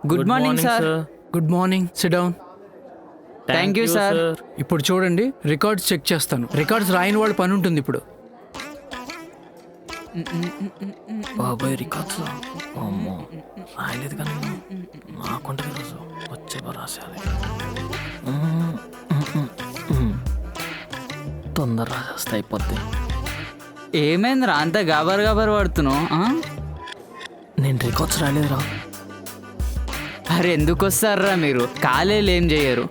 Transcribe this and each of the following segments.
Good morning sir. Good morning, SIT down. Thank you sir. ఇప్పుడు చూడండి, records check చేస్తాను. Records రాయని వాళ్ళ పని ఉంటుంది ఇప్పుడు. బాబాయ్ రికార్డ్స్ అమ్మో రాయలేదు కానీ నాకుంటుంది రోజు వచ్చే రాసేయాలి. తొందర రాసేస్తే అయిపోద్ది. ఏమైందిరా అంత గాబర్ పడుతున్నావు? నేను రికార్డ్స్ రాయలేదురా. అరే ఎందుకు వస్తారా మీరు? కాలేజీలు ఏం చేయరు,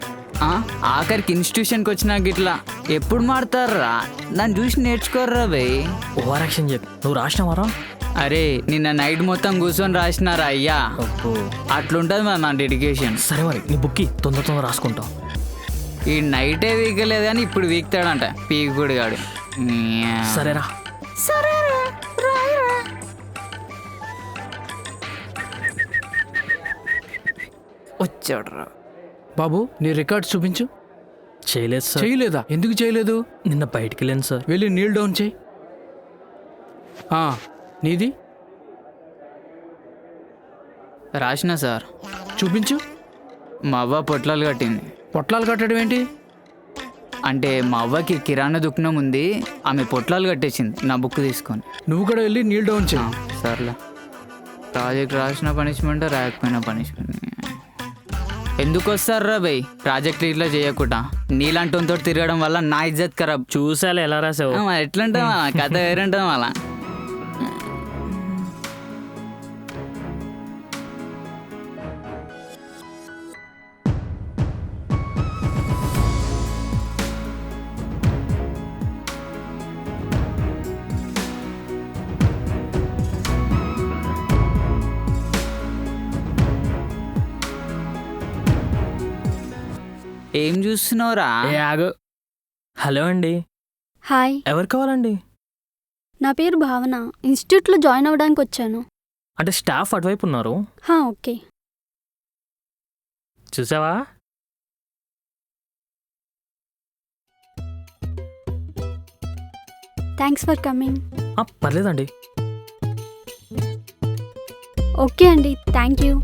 ఆఖరికి ఇన్స్టిట్యూషన్కి వచ్చినాక ఇట్లా ఎప్పుడు మారుతారా? నన్ను చూసి నేర్చుకోర్రా బయ్. ఓవర్ యాక్షన్ చెప్పి నువ్వు రాసినావారా? అరే నిన్న నైట్ మొత్తం కూర్చొని రాసినారా అయ్యా. అట్లుంటుంది మరి నా డెడికేషన్. సరే మరి నీ బుక్కి తొందర రాసుకుంటావు. ఈ నైటే వీకలేదు కానీ ఇప్పుడు వీక్తాడంట పీకుడు గాడు. సరేరా. వచ్చాడురా బాబు, నీ రికార్డ్స్ చూపించు. చేయలేదు సార్. చేయలేదా? ఎందుకు చేయలేదు? నిన్న బయటికి వెళ్ళాను సార్. వెళ్ళి నీల్ డౌన్ చేయి. నీది రాసిన సార్. చూపించు. మా అవ్వ పొట్లాలు కట్టింది. పొట్లాలు కట్టడం ఏంటి? అంటే మా అవ్వకి కిరాణా దుకాణం ఉంది, ఆమె పొట్లాలు కట్టేసింది నా బుక్ తీసుకొని. నువ్వు కూడా వెళ్ళి నీల్ డౌన్ చేయి. సర్లే. ప్రాజెక్ట్ రాసిన పనిష్మెంట్, రాయకపోయిన పనిష్మెంట్. ఎందుకు వస్తారా బయ్ ప్రాజెక్ట్ ఇట్లా చేయకుండా? నీలాంటితో తిరగడం వల్ల నా ఇజ్జత్ ఖరాబ్. చూసాలే ఎలా రాసావు. ఎట్లంటావా? కథ వేరంటాం అలా. ఏం చూస్తున్నావురా? ఆగు. హలో అండి. హాయ్, ఎవరు కావాలండి? నా పేరు భావన. ఇన్స్టిట్యూట్లో జాయిన్ అవ్వడానికి వచ్చాను. అంటే స్టాఫ్ అటువైపు ఉన్నారు. ఓకే. చూసావా? Thanks for coming. పర్లేదండి. ఓకే అండి, థ్యాంక్ యూ.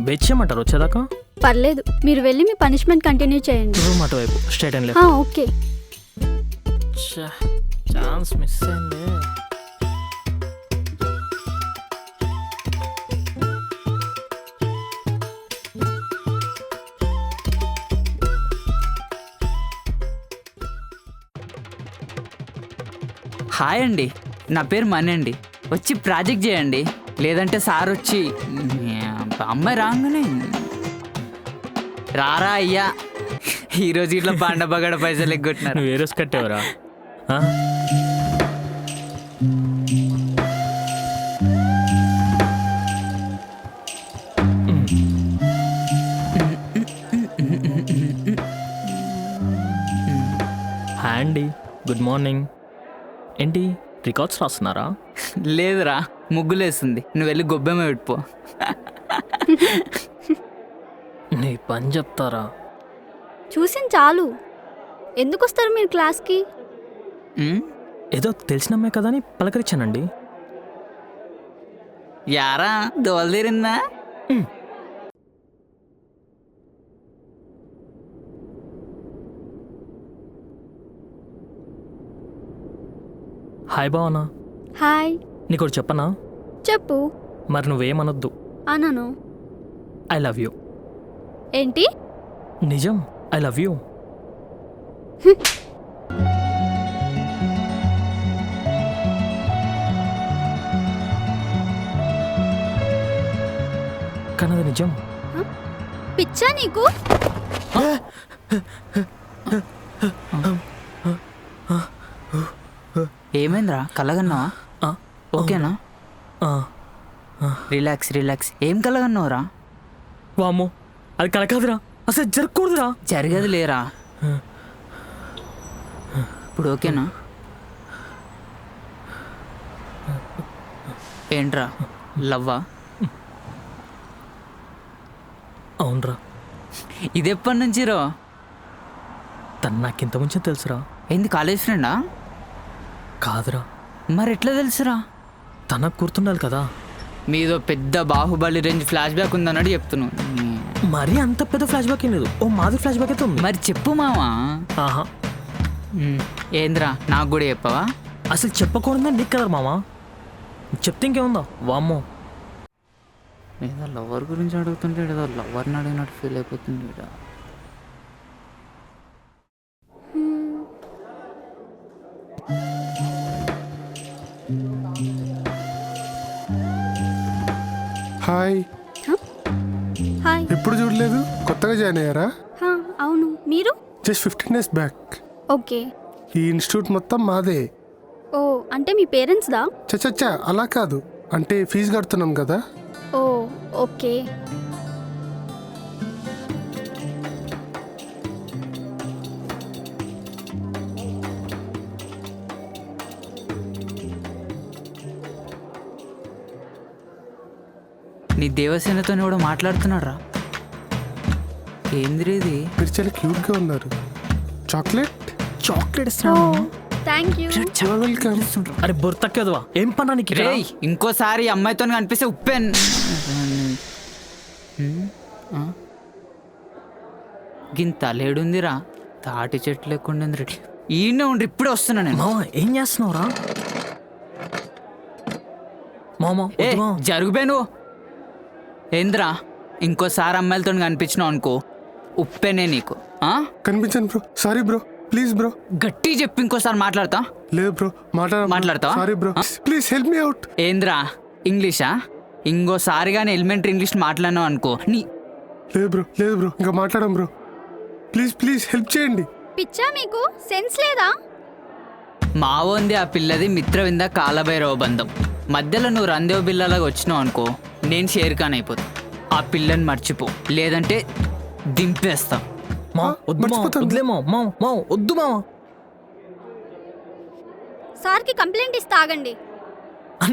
వెయిట్ చేయమంటారు వచ్చేదాకా? పర్లేదు, మీరు వెళ్ళి మీ పనిష్మెంట్ కంటిన్యూ చేయండి. రూమ్ అటువైపు straight and okay. Chance miss అయింది. హాయ్ అండి, నా పేరు మనీ అండి. వచ్చి ప్రాజెక్ట్ చేయండి, లేదంటే సార్ వచ్చి అమ్మాయి రాగానే రారా అయ్యా. ఈరోజు ఇట్లా పండబగడ పైసలు ఎగ్గొట్టినారు. నువ్వు ఏ రోజు కట్టేవరా? హాయ్ అండి, గుడ్ మార్నింగ్. ఏంటి రికార్డ్స్ రాస్తున్నారా? లేదురా, ముగ్గులేస్తుంది. నువ్వు వెళ్ళి గొబ్బెమ్మ పెట్టుపో. నీ పని చెప్తారా? చూసిన చాలు. ఎందుకు వస్తారు మీరు క్లాస్కి? ఏదో తెలిసిన అమ్మాయి కదా అని పలకరించానండి. యారా దోలదీరిందా? హాయ్ భావనా. హాయ్. నీకోటి చెప్పనా? చెప్పు. మరి నువ్వేమనొద్దు. అనను. I love you. ఏంటి? నిజం, ఐ లవ్ యూ. కానీ అది నిజం. పిచ్చా నీకు? ఏమైందిరా, కలగన్నావా? ఓకేనా? Relax relax. ఏం కలగన్నావురా? వామ్మో, అది కల కాదురా, అసలు జరగకూడదురా. జరగదు లేరా. ఇప్పుడు ఓకేనా? ఏంట్రా, లవ్వా? అవునరా. ఇది ఎప్పటి నుంచి రో? తను నాకింత ముంచే తెలుసురా. ఏంది, కాలేజ్ ఫ్రెండా? కాదురా. మరి ఎట్లా తెలుసురా? తనకు గుర్తుండాలి కదా. మీదో పెద్ద బాహుబలి రేంజ్ ఫ్లాష్ బ్యాక్ ఉందన్నట్టు చెప్తున్నావు. మరీ అంత పెద్ద ఫ్లాష్ బ్యాక్ ఏం లేదు. ఓ మాది ఫ్లాష్ బ్యాక్ అయితే ఉంది. మరి చెప్పు మావా. ఆహా, ఏంద్రా నాకు కూడా చెప్పవా? అసలు చెప్పకూడదని నీకు కదా మామ. చెప్తే ఇంకేముందా? వామ్మో, ఏదో లవర్ గురించి అడుగుతుంటే ఏదో లవర్ని అడిగినట్టు ఫీల్ అయిపోతుంది ఈడ. హాయ్. హాయ్. ఎప్పుడు చూడలేదు, కొత్తగా జాయిన్ అయ్యారా? హా, అవును. మీరు? Just 15 days back. ఓకే. ఈ ఇన్స్టిట్యూట్ మొత్తం మాదే. ఓ, అంటే మీ పేరెంట్స్దా? చచ్చచ్చా, అలా కాదు, అంటే ఫీజు కడుతున్నాం కదా. ఓ, ఓకే. నీ దేవసేనతో కూడా మాట్లాడుతున్నారా? ఏంది ఇది? మీరు చాలా క్యూట్గా ఉన్నారు. చాక్లెట్. చాక్లెట్ ఓ, ఇస్తున్నాను. Thank you. వెల్కమ్. అరే బొర్తక్కదవా, ఏం పన్నా నీకు ఇక్కడ? రేయ్, ఇంకోసారి అమ్మాయితో కనిపిస్తే ఉప్పెన్. గింత లేడుందిరా, తాటి చెట్లు లేకుండా ఈయనే ఉండి ఇప్పుడే వస్తున్నా నేను. మామ ఏం చేస్తున్నావురా? మామ ఏ వద్దు మామ. జరుగుబే నువ్వు. ఏంద్రా, ఇంకోసారి అమ్మాయిలతో కనిపించినావు అనుకో ఉప్పెనే నీకు. కనిపించండి bro, sorry bro, please bro. గట్టి చెప్పి ఇంకోసారి మాట్లాడతా. లేదు బ్రో, మాట్లాడతావా? Sorry bro, please help me out. ఏంద్రా, ఇంగ్లీషా? ఇంకోసారి కానీ ఎలిమెంటరీ ఇంగ్లీష్ మాట్లాడినావు అనుకో నీ. లేదు బ్రో, ఇంకా మాట్లాడం బ్రో, ప్లీజ్ హెల్ప్ చేయండి. పిచ్చా మీకు? సెన్స్ లేదా? మావోంది ఆ పిల్లది మిత్రవింద కాలభైరవ బంధం. మధ్యలో నువ్వు రందేవ బిల్లలాగా వచ్చినావు అనుకో నేను షేర్ ఖాన్ అయిపోతా. ఆ పిల్లని మర్చిపో, లేదంటే దింపేస్తా. మా వద్దు మామ, మర్చిపోతాను. వద్దులే మామ. మామ మామ వద్దు మామ. సార్కి కంప్లైంట్ ఇస్తా, ఆగండి.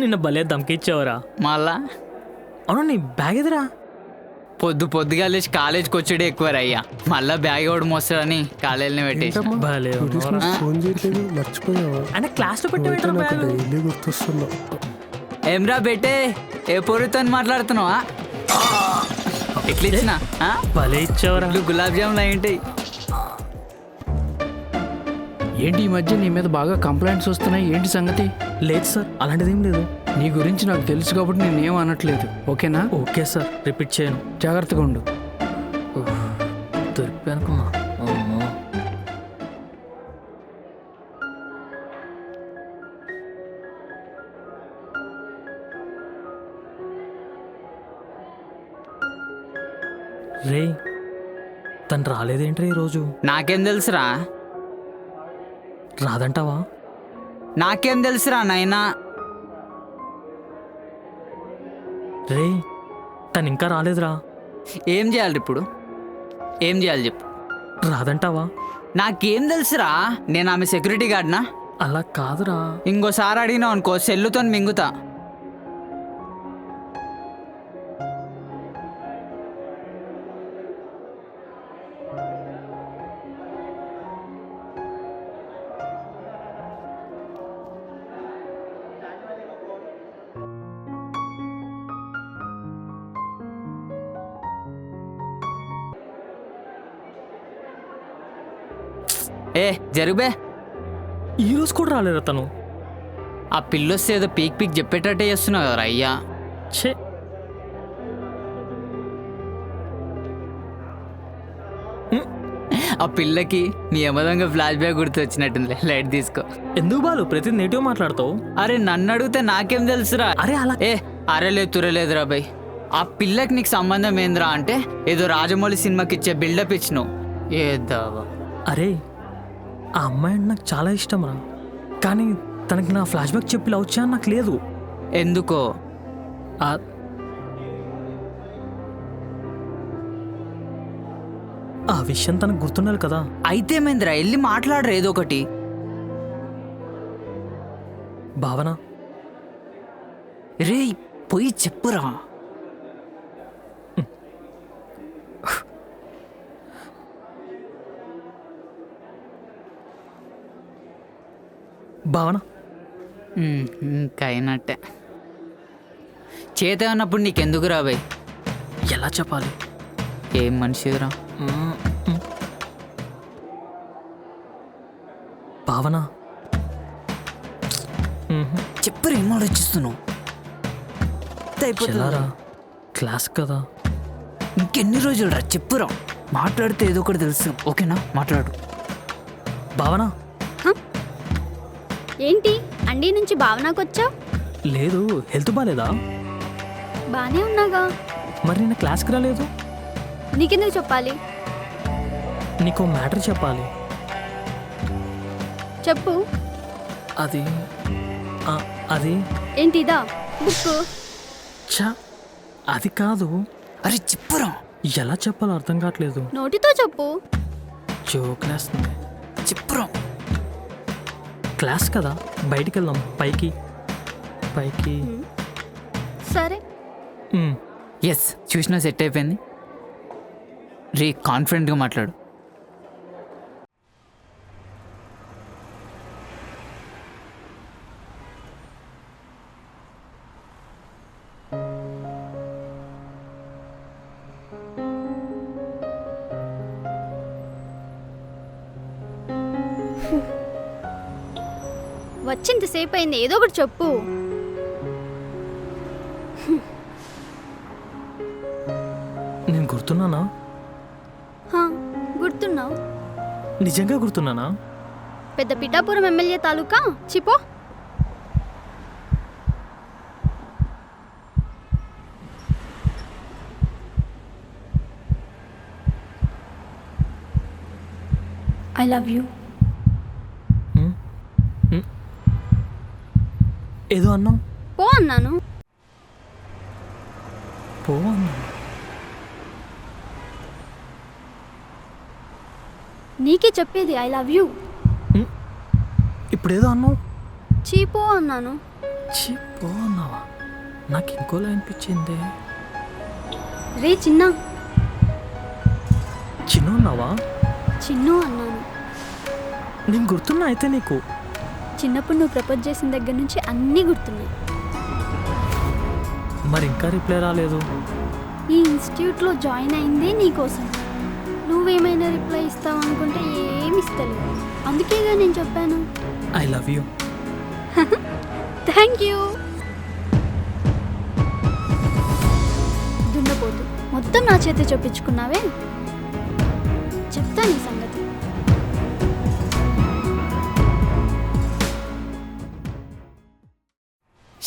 నిన్న భలే దమ్కిచ్చావురా. మళ్ళా అవును, నీ బ్యాగ్ ఎదురా? పొద్దుగా లేచి కాలేజ్కి వచ్చాడే ఎక్కువ అయ్యా. మళ్ళా బ్యాగ్ ఎవడు మోస్తాడని కాలేజీని పెట్టేసి. ఏంటమ్మా, భలే టూ డేస్ నుంచి ఫోన్ చేయట్లేదు, మర్చిపోయావా? ఆయన క్లాస్ లో నువ్వైతే పెట్టావు నాకు బ్యాగ్. డైలీ గుర్తొస్తున్నావు. ఏమ్రా బెట్టే, ఏ పొరుతో మాట్లాడుతున్నావా? ఎట్లా ఇచ్చిన భలే ఇచ్చావురా. గులాబ్ జాములు అయింటాయి. ఏంటి ఈ మధ్య నీ మీద బాగా కంప్లైంట్స్ వస్తున్నాయి, ఏంటి సంగతి? లేదు సార్, అలాంటిది ఏం లేదు. నీ గురించి నాకు తెలుసు కాబట్టి నేనేం అనట్లేదు, ఓకేనా? ఓకే సార్, రిపీట్ చేయను. జాగ్రత్తగా ఉండు. దొరికిపోయానుకున్నా. అమ్మో. రే, తను రాలేదేంట్రా ఈరోజు? నాకేం తెలుసురా? రాదంటావా? నాకేం తెలుసురా నాయనా? రే, తను ఇంకా రాలేదురా. ఏం చేయాలి ఇప్పుడు? ఏం చేయాలి చెప్పు. రాదంటావా? నాకేం తెలుసురా? నేను ఆమె సెక్యూరిటీ గార్డ్నా? అలా కాదురా. ఇంకోసారి అడిగినావు అనుకో సెల్లుతో మింగుతా. ఏ జరుగుబే. ఈరోజు కూడా రాలేరా తను? ఆ పిల్లొస్తే ఏదో పీక్ చెప్పేటట్టే చేస్తున్నావు కదరా అయ్యా. ఛే, ఆ పిల్లకి నీ యమదంగా ఫ్లాష్ బ్యాక్ గుర్తు వచ్చినట్టుంది. లైట్ తీసుకో. ఎందుకు బాలు ప్రతి నెగిటివ్ మాట్లాడతావు? అరే నన్ను అడిగితే నాకేం తెలుసురా? అరే అలా ఏ అరే లేదు తురలేదురా బై. ఆ పిల్లకి నీకు సంబంధం ఏందిరా అంటే ఏదో రాజమౌళి సినిమాకి ఇచ్చే బిల్డప్ ఇచ్చినావు. ఏదావా. అరే, ఆ అమ్మాయి అంటే నాకు చాలా ఇష్టం రా, కానీ తనకి నా ఫ్లాష్ బ్యాక్ చెప్పి లవ్ చేయని నాకు లేదు. ఎందుకో? ఆ విషయం తనకు గుర్తుండాలి కదా. అయితే మేంద్రా వెళ్ళి మాట్లాడరు ఏదో ఒకటి. భావన, రే పోయి చెప్పురా. భావన ఇంకా అయినట్టే. చేత ఉన్నప్పుడు నీకెందుకు రాబోయ్? ఎలా చెప్పాలి? ఏం మనిషిరా. మ్మ్, మ్మ్. భావన చెప్పరు ఏం ఆలోచిస్తున్నావు? చెల్లారా క్లాస్ కదా. ఇంకెన్ని రోజులు రా, చెప్పురా. మాట్లాడితే ఏదో ఒకటి తెలుసు. ఓకేనా, మాట్లాడు. భావన ఏంటి అండి నుంచి భావనకు వచ్చావు? లేదు, హెల్త్ బాగాలేదా? బానే ఉన్నాగా. మరి నిన్న క్లాస్కి రాలేదు? నీకెందుకు చెప్పాలి? నీకు మ్యాటర్ చెప్పాలి. చెప్పు. అది ఆ, అది ఏంటిదా బుక్? చా అది కాదు. అరే చెప్పురా. ఎలా చెప్పాలో అర్థం కావట్లేదు. నోటితో చెప్పు. జోక్లేస్తుంది. చెప్పురా. క్లాస్ కదా, బయటికి వెళ్దాం. పైకి పైకి. సరే. మ్మ్. ఎస్, చూసినా సెట్ అయిపోయింది. రే కాన్ఫిడెంట్గా మాట్లాడు. వచ్చింతసేపు అయింది, ఏదో ఒకటి చెప్పు. నేను గుర్తున్నానా? హా, గుర్తున్నావు. నిజంగా గుర్తున్నానా? పెద్ద పిఠాపురం ఎమ్మెల్యే తాలూకా చిపో. I love you. మ్మ్. మ్మ్. ఏదో అన్నావు. పో అన్నాను. పో అన్నావు. నీకే చెప్పేది ఐ లవ్ యూ. ఇప్పుడు ఏదో అన్నావు. చీపో అన్నాను. ఛీ, పో అన్నావా? నాకు ఇంకోలా అనిపించింది. రే చిన్న. చిన్న అన్నావా? చిన్ను అన్నాను. నేను గుర్తున్నా అయితే నీకు. చిన్నప్పుడు నువ్వు ప్రపోజ్ చేసిన దగ్గర నుంచి అన్నీ గుర్తున్నాయి. మరి ఇంకా రిప్లై రాలేదు. ఈ ఇన్స్టిట్యూట్లో జాయిన్ అయిందే నీకోసం. నువ్వేమైనా రిప్లై ఇస్తావు అనుకుంటే ఏమి ఇస్తలేవు. అందుకేగా నేను చెప్పాను. I love you. Thank you. దున్నపోతు మొత్తం నా చేతి చూపించుకున్నావే. చెప్తా నీ సంగతి.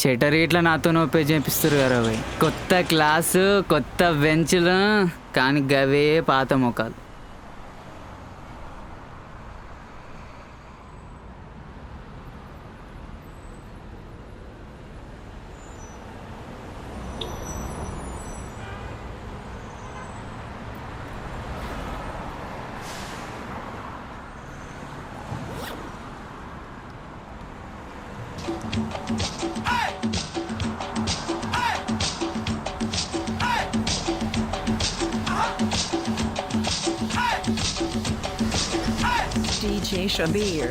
షటర్ ఇట్లా నాతో నొప్పి చేపిస్తారు కదా భయ్. కొత్త క్లాసు, కొత్త బెంచ్లు, కానీ గవే పాత ముఖాలు. DJ Shabir.